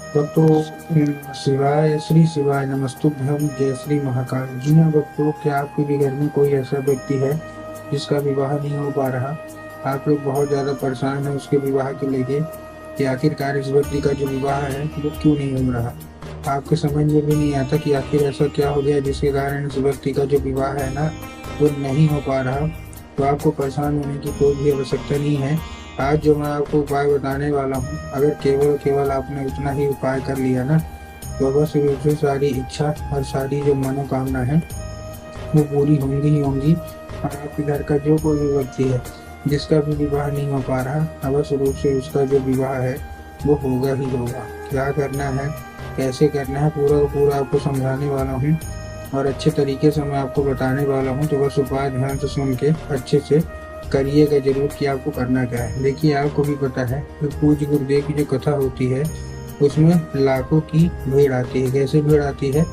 भक्तों शिवाय श्री शिवाय नमस्तुभ्यम जय श्री महाकाल। जी हाँ भक्तों, क्या आपके भी घर में कोई ऐसा व्यक्ति है जिसका विवाह नहीं हो पा रहा? आप लोग बहुत ज़्यादा परेशान हैं उसके विवाह को लेके कि आखिरकार इस व्यक्ति का जो विवाह है वो क्यों नहीं हो रहा। आपके समझ में भी नहीं आता कि आखिर ऐसा क्या हो गया जिसके कारण इस व्यक्ति का जो विवाह है ना वो नहीं हो पा रहा। तो आपको परेशान होने की कोई भी आवश्यकता नहीं है। आज जो मैं आपको उपाय बताने वाला हूँ, अगर केवल केवल आपने उतना ही उपाय कर लिया ना तो अवश्य रूप से सारी इच्छा और सारी जो मनोकामना है वो पूरी होंगी ही होंगी। और आपके घर का जो कोई भी व्यक्ति है जिसका भी विवाह नहीं हो पा रहा, अवश्य रूप से उसका जो विवाह है वो होगा ही होगा। क्या करना है, कैसे करना है, पूरा का पूरा आपको समझाने वाला हूँ और अच्छे तरीके से मैं आपको बताने वाला हूँ। तो बस उपाय ध्यान से सुन के अच्छे से करिएगा जरूर कि आपको करना क्या है। देखिए, आपको भी पता है कि पूज्य गुरुदेव की जो कथा होती है उसमें लाखों की भीड़ आती है। कैसे भीड़ आती है?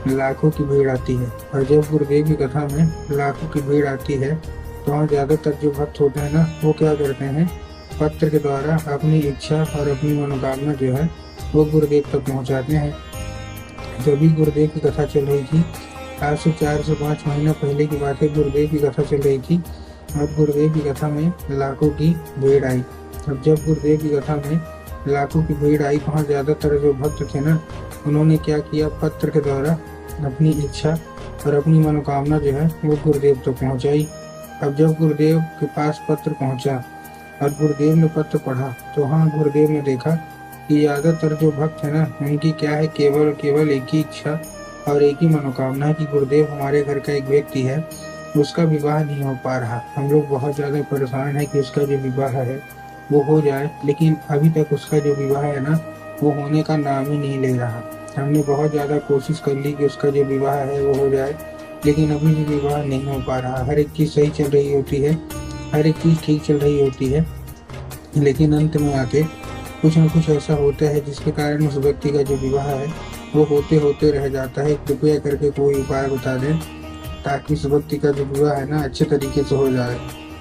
लाखों की भीड़ आती है। और जब गुरुदेव की कथा में लाखों की भीड़ आती है तो वहाँ ज़्यादातर जो भक्त होते हैं ना वो क्या करते हैं, पत्र के द्वारा अपनी इच्छा और अपनी मनोकामना जो है वो गुरुदेव तक पहुँचाते हैं। जब भी गुरुदेव की कथा चल रही थी, आज से 4 से 5 महीना पहले की बात है, गुरुदेव की कथा चल रही थी और गुरुदेव की कथा में लाखों की भीड़ आई। अब जब गुरुदेव की कथा में लाखों की भीड़ आई, वहाँ ज़्यादातर जो भक्त थे ना उन्होंने क्या किया, पत्र के द्वारा अपनी इच्छा और अपनी मनोकामना जो है वो गुरुदेव तक पहुँचाई। अब जब गुरुदेव के पास पत्र पहुँचा और गुरुदेव ने पत्र पढ़ा तो हाँ, गुरुदेव ने देखा कि ज़्यादातर जो भक्त है ना उनकी क्या है, केवल केवल एक ही इच्छा और एक ही मनोकामना है कि गुरुदेव, हमारे घर का एक व्यक्ति है उसका विवाह नहीं हो पा रहा। हम लोग बहुत ज़्यादा परेशान है कि उसका जो विवाह है वो हो जाए, लेकिन अभी तक उसका जो विवाह है ना वो होने का नाम ही नहीं ले रहा। हमने बहुत ज़्यादा कोशिश कर ली कि उसका जो विवाह है वो हो जाए, लेकिन अभी भी विवाह नहीं हो पा रहा। हर एक चीज़ सही चल रही होती है, हर एक चीज़ ठीक चल रही होती है, लेकिन अंत में आके कुछ न कुछ ऐसा होता है जिसके कारण उस व्यक्ति का जो विवाह है वो होते होते रह जाता है। कृपया करके कोई उपाय बता दें ताकि उस व्यक्ति का जो विवाह है ना अच्छे तरीके से हो जाए।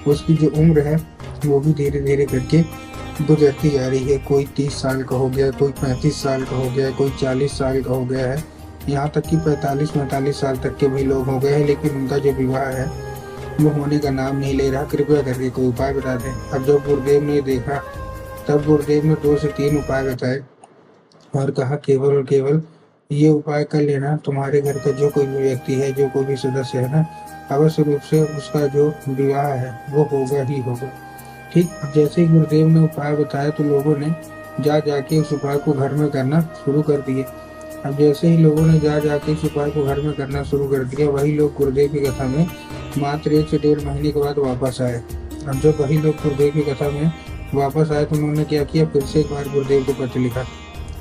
उसकी जो उम्र है वो भी धीरे धीरे करके गुजरती जा रही है। कोई 30 साल का हो गया, कोई 35 साल का हो गया, कोई 40 साल का हो गया है, यहाँ तक कि 45-45 साल तक के भी लोग हो गए हैं, लेकिन उनका जो विवाह है वो होने का नाम नहीं ले रहा। कृपया करके कोई उपाय बता दें। अब जब गुरुदेव ने देखा तब गुरुदेव ने 2 से 3 उपाय बताए और कहा, केवल और केवल ये उपाय कर लेना, तुम्हारे घर का जो कोई भी व्यक्ति है, जो कोई भी सदस्य है ना, अवश्य रूप से उसका जो विवाह है वो होगा ही होगा। ठीक, अब जैसे ही गुरुदेव ने उपाय बताया तो लोगों ने जा जाके उस उपाय को घर में करना शुरू कर दिए। अब जैसे ही लोगों ने जा जाके इस उपाय को घर में करना शुरू कर दिया, वही लोग गुरुदेव की कथा में मात्र 1 से 1.5 महीने के बाद वापस आए। अब जब वही लोग गुरुदेव की कथा में वापस आए तो उन्होंने क्या किया, फिर से एक बार गुरुदेव को पत्र लिखा।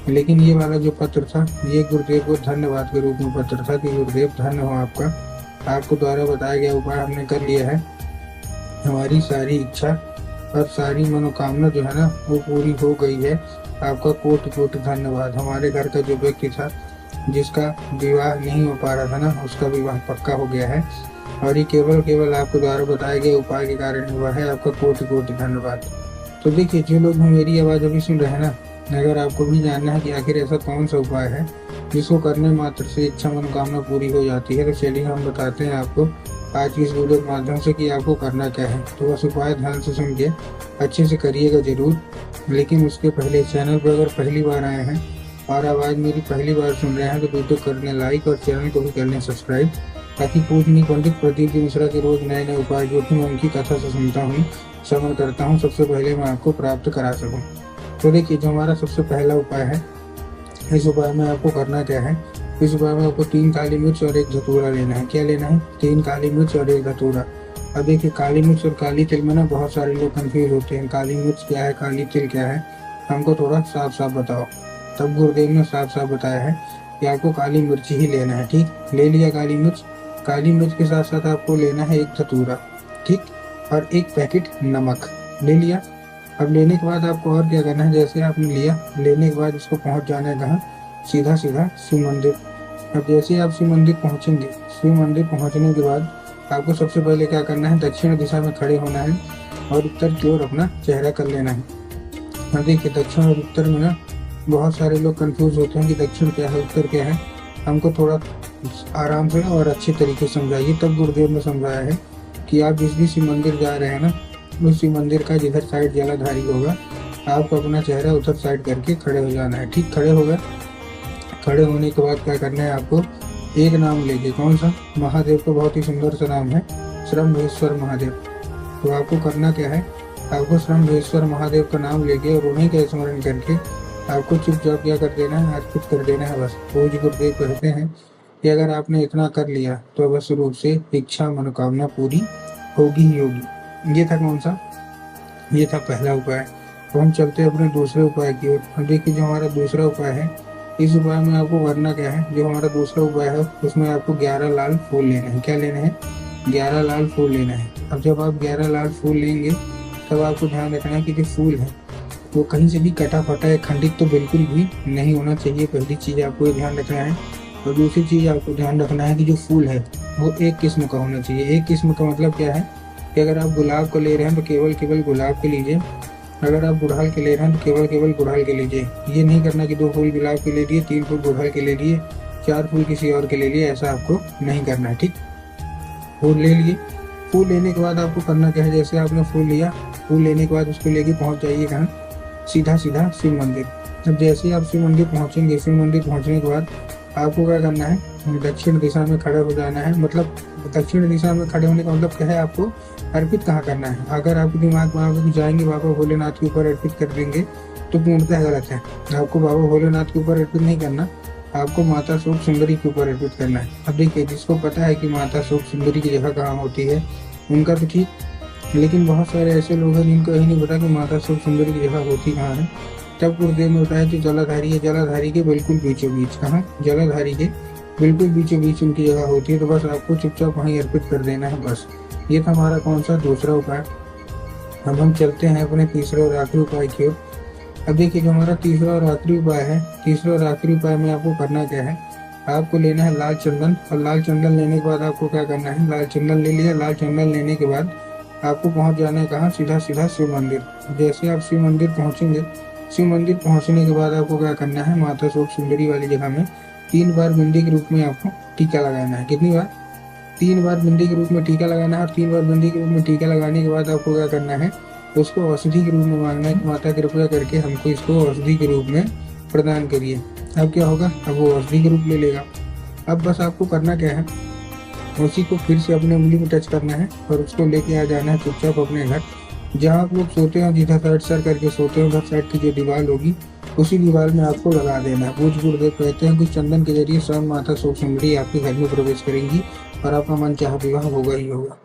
लेकिन ये वाला जो पत्र था ये गुरुदेव को धन्यवाद के रूप में पत्र था कि गुरुदेव धन्य हो आपका, आपको द्वारा बताया गया उपाय हमने कर लिया है, हमारी सारी इच्छा और सारी मनोकामना जो है ना वो पूरी हो गई है, आपका कोटि कोटि धन्यवाद। हमारे घर का जो व्यक्ति था जिसका विवाह नहीं हो पा रहा था ना उसका विवाह पक्का हो गया है और ये केवल केवल आपके द्वारा बताए गए उपाय के कारण हुआ है, आपका कोटि कोटि धन्यवाद। तो देखिए, जो लोग मेरी आवाज़ अभी सुन रहे हैं ना, अगर आपको भी जानना है कि आखिर ऐसा कौन सा उपाय है जिसको करने मात्र से इच्छा मनोकामना पूरी हो जाती है, तो चलिए हम बताते हैं आपको आज की इस वीडियो के माध्यम से कि आपको करना क्या है। तो बस उपाय ध्यान से सुन के अच्छे से करिएगा जरूर। लेकिन उसके पहले चैनल पर अगर पहली बार आए हैं और आवाज़ मेरी पहली बार सुन रहे हैं तो वीडियो कर लें लाइक और चैनल को भी कर लें सब्सक्राइब, ताकि पूजनीय पंडित प्रदीप जी मिश्रा के रोज नए नए उपाय जो कि मैं उनकी कथा से सुनता हूँ, श्रवण करता हूँ, सबसे पहले मैं आपको प्राप्त करा सकूँ। तो देखिए, जो हमारा सबसे पहला उपाय है, इस उपाय में आपको करना क्या है, इस उपाय में आपको 3 काली मिर्च और 1 धतूरा लेना है। क्या लेना है? 3 काली मिर्च और 1 धतूरा। अब देखिए, काली मिर्च और काली तिल में ना बहुत सारे लोग कंफ्यूज होते हैं, काली मिर्च क्या है, काली तिल क्या है, हमको थोड़ा साफ साफ बताओ। तब गुरुदेव ने साफ साफ बताया है कि आपको काली मिर्च ही लेना है। ठीक, ले लिया काली मिर्च। काली मिर्च के साथ साथ आपको लेना है 1 धतूरा, ठीक, और 1 पैकेट नमक ले लिया। अब लेने के बाद आपको और क्या करना है, जैसे आपने लिया, लेने के बाद इसको पहुंच जाना है कहाँ, सीधा सीधा शिव मंदिर। अब जैसे ही आप शिव मंदिर पहुंचेंगे, शिव मंदिर पहुंचने के बाद आपको सबसे पहले क्या करना है, दक्षिण दिशा में खड़े होना है और उत्तर की ओर अपना चेहरा कर लेना है। अब देखिए, दक्षिण और उत्तर में ना बहुत सारे लोग कंफ्यूज होते हैं कि दक्षिण क्या है, उत्तर क्या है। हमको थोड़ा आराम से और अच्छे तरीके से समझाइए। तब गुरुदेव ने समझाया है कि आप जिस भी शिव मंदिर जा रहे हैं ना, उस शिव मंदिर का जिधर साइड जलाधारी होगा, आपको अपना चेहरा उधर साइड करके खड़े हो जाना है। ठीक, खड़े हो गए। खड़े होने के बाद क्या करना है आपको, एक नाम लेके, कौन सा, महादेव का बहुत ही सुंदर सा नाम है, श्रम्भेश्वर महादेव। तो आपको करना क्या है, आपको श्रम्भेश्वर महादेव का नाम लेके और उन्हीं का स्मरण करके आपको चुपचाप क्या कर देना है, अर्पित कर देना है बस। वो जी गुरुदेव कहते हैं कि अगर आपने इतना कर लिया तो अवश्य रूप से इच्छा मनोकामना पूरी होगी ही होगी। ये था कौन सा, ये था पहला उपाय। तो हम चलते हैं अपने दूसरे उपाय की ओर। अब देखिए जो हमारा दूसरा उपाय है, इस उपाय में आपको करना क्या है, जो हमारा दूसरा उपाय है उसमें आपको 11 लाल फूल लेने हैं। क्या लेने हैं, 11 लाल फूल लेना है। अब जब आप 11 लाल फूल लेंगे तब आपको ध्यान रखना है कि जो फूल है वो कहीं से भी कटा फटा या खंडित तो बिल्कुल भी नहीं होना चाहिए। पहली चीज़ आपको ये ध्यान रखना है। और दूसरी चीज़ आपको ध्यान रखना है कि जो फूल है वो एक किस्म का होना चाहिए। एक किस्म का मतलब क्या है कि अगर आप गुलाब को ले रहे हैं तो केवल गुलाब के लीजिए, अगर आप गुड़हल के ले रहे हैं तो केवल गुड़हल के लीजिए। ये नहीं करना कि 2 फूल गुलाब के ले लिए, 3 फूल गुड़हल के ले लिए, 4 फूल किसी और के ले लिए, ऐसा आपको नहीं करना है। ठीक, फूल ले लिए। फूल लेने के बाद आपको करना क्या है, जैसे आपने फूल लिया, फूल लेने के बाद उसको लेके पहुंच जाइए कहाँ, सीधा शिव मंदिर। अब जैसे ही आप शिव मंदिर पहुंचेंगे, शिव मंदिर पहुंचने के बाद आपको क्या करना है, दक्षिण दिशा में खड़े हो जाना है। मतलब दक्षिण दिशा में खड़े होने का मतलब क्या है, आपको अर्पित कहाँ करना है। अगर आपके दिमाग में आप जाएंगे बाबा भोलेनाथ के ऊपर अर्पित कर देंगे तो पूर्णतः गलत है। आपको बाबा भोलेनाथ के ऊपर अर्पित नहीं करना, आपको माता सूप सुंदरी के ऊपर अर्पित करना है। अब देखिए जिसको पता है कि माता सूप सुंदरी की जगह कहाँ होती है उनका तो ठीक, लेकिन बहुत सारे ऐसे लोग हैं जिनको यही नहीं पता कि माता सूप सुंदरी की जगह होती कहाँ है। तब गुरुदेव ने बताया कि जलाधारी है, जलाधारी के बिल्कुल बीचों बीच, कहाँ, जलाधारी के बिल्कुल बीचों बीच उनकी जगह होती है। तो बस आपको चुपचाप वहीं अर्पित कर देना है बस। ये था हमारा कौन सा, दूसरा उपाय। अब हम चलते हैं अपने तीसरे और आखिरी उपाय की ओर। अब देखिए जो हमारा तीसरा और आखिरी उपाय है, तीसरे और आखिरी उपाय में आपको करना क्या है, आपको लेना है लाल चंदन। और लाल चंदन लेने के बाद आपको क्या करना है, लाल चंदन ले लिया, लाल चंदन लेने के बाद आपको पहुंच जाना है कहाँ, सीधा शिव मंदिर। जैसे आप शिव मंदिर पहुंचेंगे, शिव मंदिर पहुंचने के बाद आपको क्या करना है, माता सूप सुंदरी वाली जगह में 3 बार बिंदी के रूप में आपको टीका लगाना है। कितनी बार, 3 बार बिंदी के रूप में टीका लगाना है। और 3 बार बिंदी के रूप में टीका लगाने के बाद आपको क्या करना है, उसको औषधि के रूप में मांगना है कि माता कृपया करके हमको इसको औषधि के रूप में प्रदान करिए। अब क्या होगा, अब वो औषधि के रूप ले लेगा। अब बस आपको करना क्या है, उसी को फिर से अपने उंगली में टच करना है और उसको लेके आ जाना है चुपचाप अपने घर। जहाँ आप लोग सोते हैं, जिधर साइड सर करके सोते हैं, उधर साइड की जो दीवार होगी उसी दीवार में आपको लगा देना है। पूज्य गुरुदेव कहते हैं कि चंदन के जरिए स्वयं माता सूप सुंदरी आपके घर में प्रवेश करेंगी और आपका मन चाहा विवाह होगा ही होगा।